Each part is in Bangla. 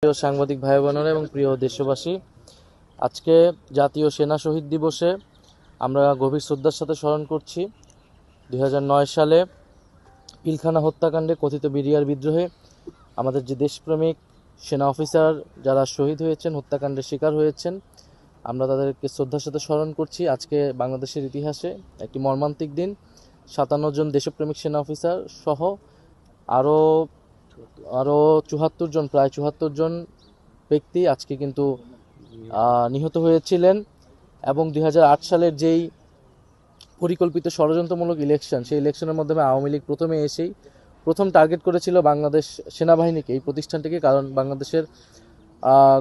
প্রিয় সাংবাদিক ভাই বোনেরা এবং প্রিয় দেশবাসী, আজকে জাতীয় সেনা শহীদ দিবসে আমরা গভীর শ্রদ্ধার সাথে স্মরণ করছি 2009 সালে পিলখানা হত্যাকাণ্ডে কথিত বিডিআর বিদ্রোহে আমাদের যে দেশপ্রেমিক সেনা অফিসার যারা শহীদ হয়েছেন, হত্যাকাণ্ডের শিকার হয়েছেন, আমরা তাদেরকে শ্রদ্ধার সাথে স্মরণ করছি। আজকে বাংলাদেশের ইতিহাসে একটি মর্মান্তিক দিন। 57 জন দেশপ্রেমিক সেনা অফিসার সহ আরও আরও 74 জন, প্রায় 74 জন ব্যক্তি আজকে কিন্তু নিহত হয়েছিলেন। এবং 2008 সালের যেই পরিকল্পিত ষড়যন্ত্রমূলক ইলেকশন, সেই ইলেকশনের মাধ্যমে আওয়ামী লীগ প্রথমে এসেই প্রথম টার্গেট করেছিল বাংলাদেশ সেনাবাহিনীকে, এই প্রতিষ্ঠানটিকে। কারণ বাংলাদেশের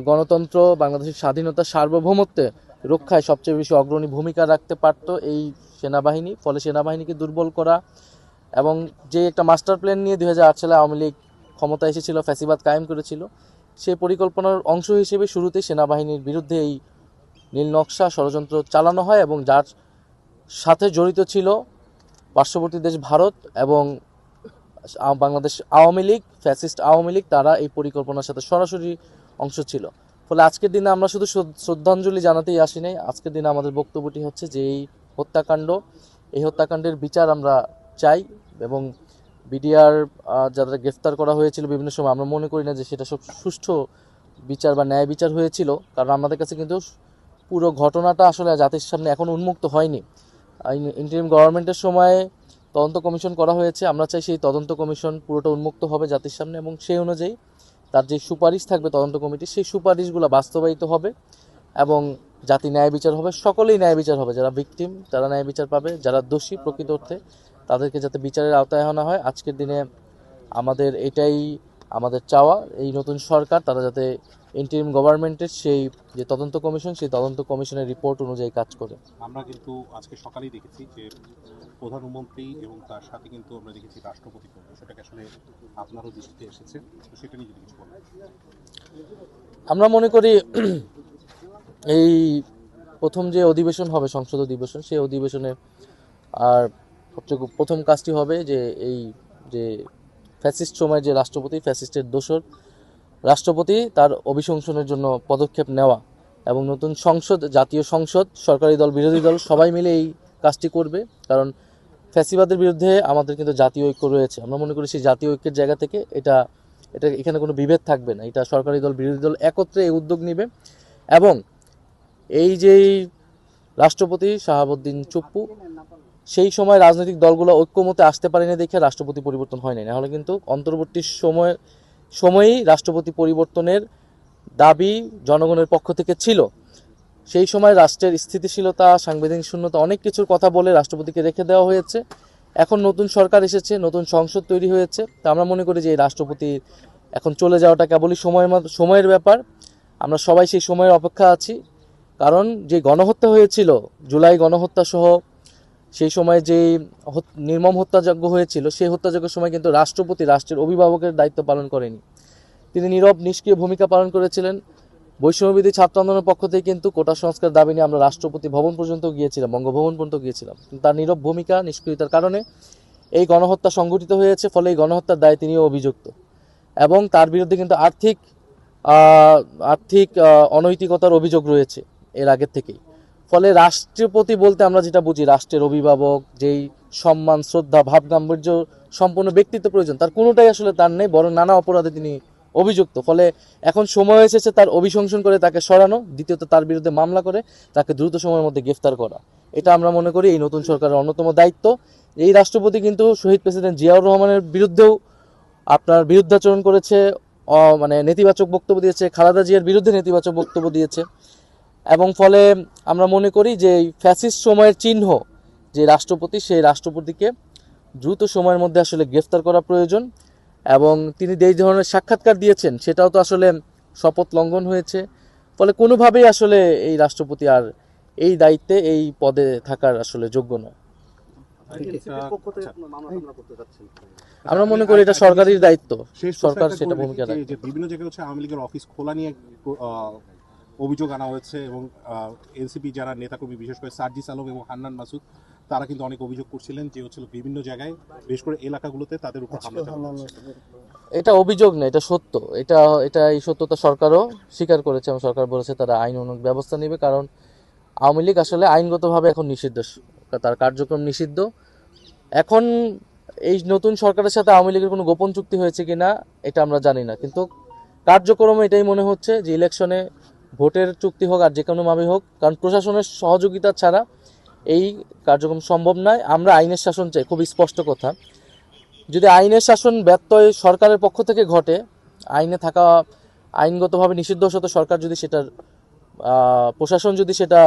গণতন্ত্র, বাংলাদেশের স্বাধীনতা, সার্বভৌমত্বে রক্ষায় সবচেয়ে বেশি অগ্রণী ভূমিকা রাখতে পারত এই সেনাবাহিনী। ফলে সেনাবাহিনীকে দুর্বল করা এবং যে একটা মাস্টার প্ল্যান নিয়ে 2008 সালে আওয়ামী লীগ ক্ষমতা এসেছিল, ফ্যাসিবাদ কায়েম করেছিল, সেই পরিকল্পনার অংশ হিসেবে শুরুতে সেনাবাহিনীর বিরুদ্ধে এই নীল নকশা ষড়যন্ত্র চালানো হয় এবং যার সাথে জড়িত ছিল পার্শ্ববর্তী দেশ ভারত এবং বাংলাদেশ আওয়ামী লীগ, ফ্যাসিস্ট আওয়ামী লীগ, তারা এই পরিকল্পনার সাথে সরাসরি অংশ ছিল। ফলে আজকের দিনে আমরা শুধু শ্রদ্ধাঞ্জলি জানাতেই আসি নাই। আজকের দিনে আমাদের বক্তব্যটি হচ্ছে যে এই হত্যাকাণ্ডের বিচার আমরা চাই এবং বিডিআর যারা গ্রেফতার করা হয়েছিল বিভিন্ন সময়, আমরা মনে করি না যে সেটা সব সুষ্ঠু বিচার বা ন্যায় বিচার হয়েছিল। কারণ আমাদের কাছে কিন্তু পুরো ঘটনাটা আসলে জাতির সামনে এখন উন্মুক্ত হয়নি। ইন্টারিম গভর্নমেন্টের সময় তদন্ত কমিশন করা হয়েছে। আমরা চাই সেই তদন্ত কমিশন পুরোটা উন্মুক্ত হবে জাতির সামনে এবং সেই অনুযায়ী তার যে সুপারিশ থাকবে তদন্ত কমিটি, সেই সুপারিশগুলো বাস্তবায়িত হবে এবং জাতি ন্যায় বিচার হবে। সকলেই ন্যায় বিচার হবে, যারা ভিকটিম তারা ন্যায় বিচার পাবে, যারা দোষী প্রকৃত অর্থে তাদেরকে যাতে বিচারের আওতায় আনা হয়। আজকের দিনে আমাদের এটাই আমাদের চাওয়া, এই নতুন সরকার তারা যাতে ইন্টারিম গভর্নমেন্টের সেই যে তদন্ত কমিশন, সেই তদন্ত কমিশনের রিপোর্ট অনুযায়ী কাজ করে। আমরা কিন্তু আজকে সকালেই দেখেছি যে প্রধানমন্ত্রী এবং তার সাথে কিন্তু আমরা দেখেছি রাষ্ট্রপতি, সেটাকে আসলে আপনারও দৃষ্টিতে এসেছে, তো সেটা নিয়ে যদি কিছু বলেন। আমরা মনে করি এই প্রথম যে অধিবেশন হবে, সংসদ অধিবেশন, সেই অধিবেশনে আর সবচেয়ে প্রথম কাজটি হবে যে এই যে ফ্যাসিস্ট সময়ের যে রাষ্ট্রপতি, ফ্যাসিস্টের দোসর রাষ্ট্রপতি, তার অভিশংসনের জন্য পদক্ষেপ নেওয়া এবং নতুন সংসদ, জাতীয় সংসদ, সরকারি দল, বিরোধী দল সবাই মিলে এই কাজটি করবে। কারণ ফ্যাসিবাদের বিরুদ্ধে আমাদের কিন্তু জাতীয় ঐক্য রয়েছে। আমরা মনে করি সেই জাতীয় ঐক্যের জায়গা থেকে এটা এখানে কোনো বিভেদ থাকবে না। এটা সরকারি দল, বিরোধী দল একত্রে এই উদ্যোগ নেবে এবং এই যেই রাষ্ট্রপতি শাহাবুদ্দিন চুপ্পু, সেই সময় রাজনৈতিক দলগুলো ঐক্যমতে আসতে পারেনি দেখে রাষ্ট্রপতি পরিবর্তন হয়নি। নাহলে কিন্তু অন্তর্বর্তী সময়েই রাষ্ট্রপতি পরিবর্তনের দাবি জনগণের পক্ষ থেকে ছিল। সেই সময় রাষ্ট্রের স্থিতিশীলতা, সাংবিধানিক শূন্যতা, অনেক কিছুর কথা বলে রাষ্ট্রপতিকে রেখে দেওয়া হয়েছে। এখন নতুন সরকার এসেছে, নতুন সংসদ তৈরি হয়েছে, তা আমরা মনে করি যে এই রাষ্ট্রপতি এখন চলে যাওয়াটা কেবলই সময়ের ব্যাপার। আমরা সবাই সেই সময়ের অপেক্ষা আছি। কারণ যে গণহত্যা হয়েছিল, জুলাই গণহত্যা সহ সেই সময় যে নির্মম হত্যাযজ্ঞ হয়েছিল, সেই হত্যাযজ্ঞের সময় কিন্তু রাষ্ট্রপতি রাষ্ট্রের অভিভাবকের দায়িত্ব পালন করেনি। তিনি নীরব নিষ্ক্রিয় ভূমিকা পালন করেছিলেন। বৈষম্যবিরোধী ছাত্র আন্দোলনের পক্ষ থেকে কিন্তু কোটা সংস্কার দাবি নিয়ে আমরা রাষ্ট্রপতি ভবন পর্যন্ত গিয়েছিলাম, বঙ্গভবন পর্যন্ত গিয়েছিলাম। তার নীরব ভূমিকা, নিষ্ক্রিয়তার কারণে এই গণহত্যা সংঘটিত হয়েছে। ফলে এই গণহত্যার দায়ে তিনিও অভিযুক্ত এবং তার বিরুদ্ধে কিন্তু আর্থিক অনৈতিকতার অভিযোগ রয়েছে এর আগের থেকেই। ফলে রাষ্ট্রপতি বলতে আমরা যেটা বুঝি, রাষ্ট্রের অভিভাবক, যেই সম্মান, শ্রদ্ধা, ভাব গাম্ভীর্য সম্পূর্ণ ব্যক্তিত্ব প্রয়োজন, তার কোনোটাই আসলে তার নেই, বরং নানা অপরাধে তিনি অভিযুক্ত। ফলে এখন সময় এসেছে তার অভিশংসন করে তাকে সরানো, দ্বিতীয়ত তার বিরুদ্ধে মামলা করে তাকে দ্রুত সময়ের মধ্যে গ্রেফতার করা। এটা আমরা মনে করি এই নতুন সরকারের অন্যতম দায়িত্ব। এই রাষ্ট্রপতি কিন্তু শহীদ প্রেসিডেন্ট জিয়াউর রহমানের বিরুদ্ধেও আপনার বিরুদ্ধাচরণ করেছে, মানে নেতিবাচক বক্তব্য দিয়েছে, খালেদা জিয়ার বিরুদ্ধে নেতিবাচক বক্তব্য দিয়েছে। এবং ফলে আমরা মনে করি যে এই ফ্যাসিস্ট সময়ের চিহ্ন যে রাষ্ট্রপতি, সেই রাষ্ট্রপতিকে দ্রুত সময়ের মধ্যে আসলে গ্রেফতার করা প্রয়োজন। এবং তিনি যে ধরনের সাক্ষাৎকার দিয়েছেন, সেটাও তো আসলে শপথ লঙ্ঘন হয়েছে। ফলে কোনোভাবেই আসলে এই রাষ্ট্রপতি আর এই দায়িত্বে, এই পদে থাকার আসলে যোগ্য নয়। আমরা মনে করি এটা সরকারের দায়িত্ব, সরকার সেটা ভূমিকা রাখে। বিভিন্ন জায়গায় হচ্ছে আওয়ামী লীগের অফিস খোলা নিয়ে অভিযোগ আনা হয়েছে এবং এনসিপি যারা নেতাকর্মী, বিশেষ করে সার্জিস আলম এবং হান্নান মাসুদ, তারা কিন্তু অনেক অভিযোগ করছিলেন যে হচ্ছিল বিভিন্ন জায়গায় বিশেষ করে এলাকাগুলোতে তাদের উপর হামলা চালানো হচ্ছে। এটা অভিযোগ না, এটা সত্য। এটা এটা এই সত্যতা সরকারও স্বীকার করেছে এবং সরকার বলেছে তারা আইন অনুযায়ী ব্যবস্থা নেবে, কারণ আওয়ামী লীগ আসলে আইনগতভাবে এখন নিষিদ্ধ, তার কার্যক্রম নিষিদ্ধ। এখন এই নতুন সরকারের সাথে আওয়ামী লীগের কোনো গোপন চুক্তি হয়েছে কিনা এটা আমরা জানি না, কিন্তু কার্যক্রমে এটাই মনে হচ্ছে যে ইলেকশনে ভোটের চুক্তি হোক আর যে কোনোভাবে হোক, কারণ প্রশাসনের সহযোগিতা ছাড়া এই কার্যক্রম সম্ভব নয়। আমরা আইনের শাসন চাই, খুব স্পষ্ট কথা। যদি আইনের শাসন ব্যত্যয় সরকারের পক্ষ থেকে ঘটে, আইনে থাকা আইনগতভাবে নিষিদ্ধ সাথে সরকার যদি সেটার প্রশাসন যদি সেটা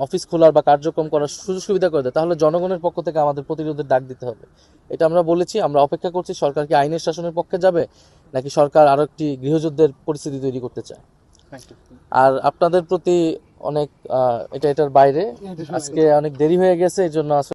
অফিস খোলার বা কার্যক্রম করার সুযোগ সুবিধা করে দেয়, তাহলে জনগণের পক্ষ থেকে আমাদের প্রতিরোধের ডাক দিতে হবে। এটা আমরা বলেছি, আমরা অপেক্ষা করছি সরকার কি আইনের শাসনের পক্ষে যাবে নাকি সরকার আরো একটি গৃহযুদ্ধের পরিস্থিতি তৈরি করতে চায়। আর আপনাদের প্রতি অনেক এটার বাইরে আজকে অনেক দেরি হয়ে গেছে, এই জন্য